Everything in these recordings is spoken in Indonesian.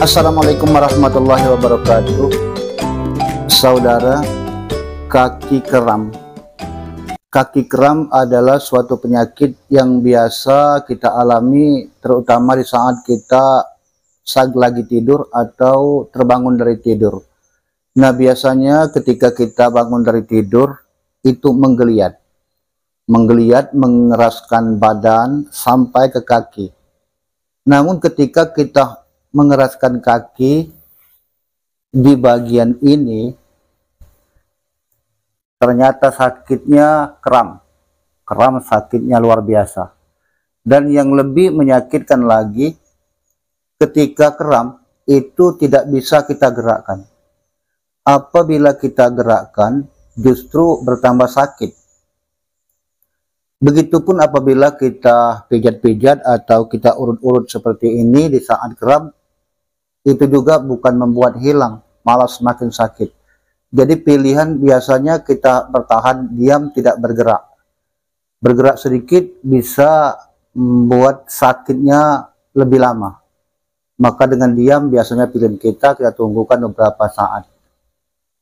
Assalamualaikum warahmatullahi wabarakatuh. Saudara, kaki kram. Kaki kram adalah suatu penyakit yang biasa kita alami, terutama di saat kita lagi tidur atau terbangun dari tidur. Nah, biasanya ketika kita bangun dari tidur, itu menggeliat, mengeraskan badan sampai ke kaki. Namun ketika kita mengeraskan kaki di bagian ini, ternyata sakitnya kram sakitnya luar biasa. Dan yang lebih menyakitkan lagi, ketika kram itu tidak bisa kita gerakkan. Apabila kita gerakkan, justru bertambah sakit. Begitupun apabila kita pijat-pijat atau kita urut-urut seperti ini di saat kram, itu juga bukan membuat hilang, malah semakin sakit. Jadi pilihan biasanya kita bertahan diam, tidak bergerak. Bergerak sedikit bisa membuat sakitnya lebih lama. Maka dengan diam biasanya pilihan kita tunggukan beberapa saat.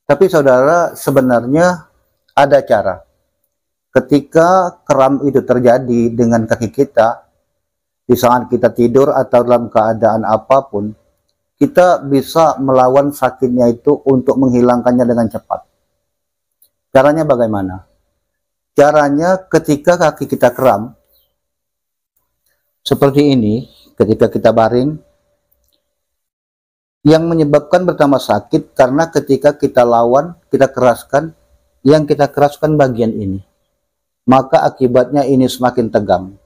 Tapi saudara, sebenarnya ada cara. Ketika kram itu terjadi dengan kaki kita, di saat kita tidur atau dalam keadaan apapun, kita bisa melawan sakitnya itu untuk menghilangkannya dengan cepat. Caranya bagaimana? Caranya ketika kaki kita kram, seperti ini, ketika kita baring, yang menyebabkan bertambah sakit karena ketika kita lawan, kita keraskan, yang kita keraskan bagian ini. Maka akibatnya ini semakin tegang.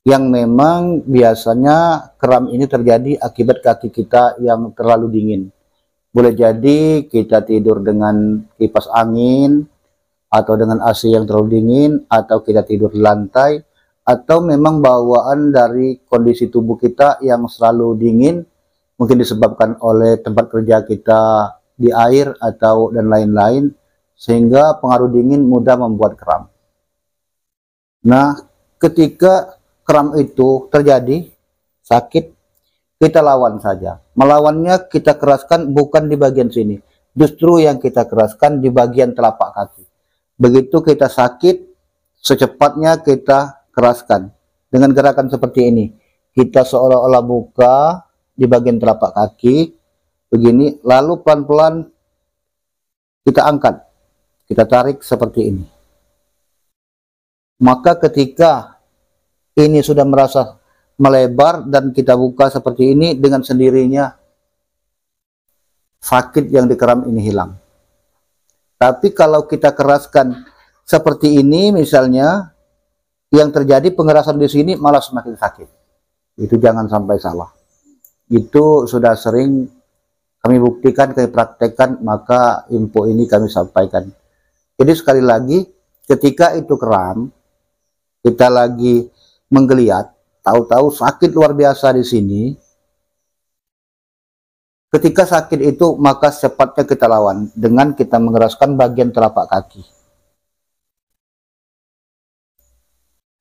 Yang memang biasanya kram ini terjadi akibat kaki kita yang terlalu dingin. Boleh jadi kita tidur dengan kipas angin, atau dengan AC yang terlalu dingin, atau kita tidur di lantai, atau memang bawaan dari kondisi tubuh kita yang selalu dingin, mungkin disebabkan oleh tempat kerja kita di air atau dan lain-lain, sehingga pengaruh dingin mudah membuat kram. Nah, ketika kram itu terjadi, sakit, kita lawan saja. Melawannya kita keraskan bukan di bagian sini. Justru yang kita keraskan di bagian telapak kaki. Begitu kita sakit, secepatnya kita keraskan. Dengan gerakan seperti ini. Kita seolah-olah buka di bagian telapak kaki. Begini, lalu pelan-pelan kita angkat. Kita tarik seperti ini. Maka ketika ini sudah merasa melebar dan kita buka seperti ini, dengan sendirinya sakit yang di kram ini hilang. Tapi kalau kita keraskan seperti ini misalnya, yang terjadi pengerasan di sini malah semakin sakit. Itu jangan sampai salah. Itu sudah sering kami buktikan, kami praktekkan, maka info ini kami sampaikan. Jadi sekali lagi, ketika itu kram, kita lagi menggeliat, tahu-tahu sakit luar biasa di sini. Ketika sakit itu, maka secepatnya kita lawan dengan kita mengeraskan bagian telapak kaki.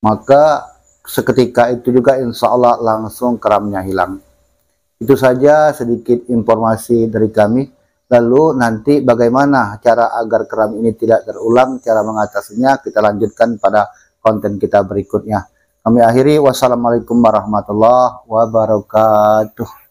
Maka seketika itu juga insya Allah langsung kramnya hilang. Itu saja sedikit informasi dari kami. Lalu nanti bagaimana cara agar kram ini tidak terulang, cara mengatasinya kita lanjutkan pada konten kita berikutnya. Kami akhiri, wassalamualaikum warahmatullahi wabarakatuh.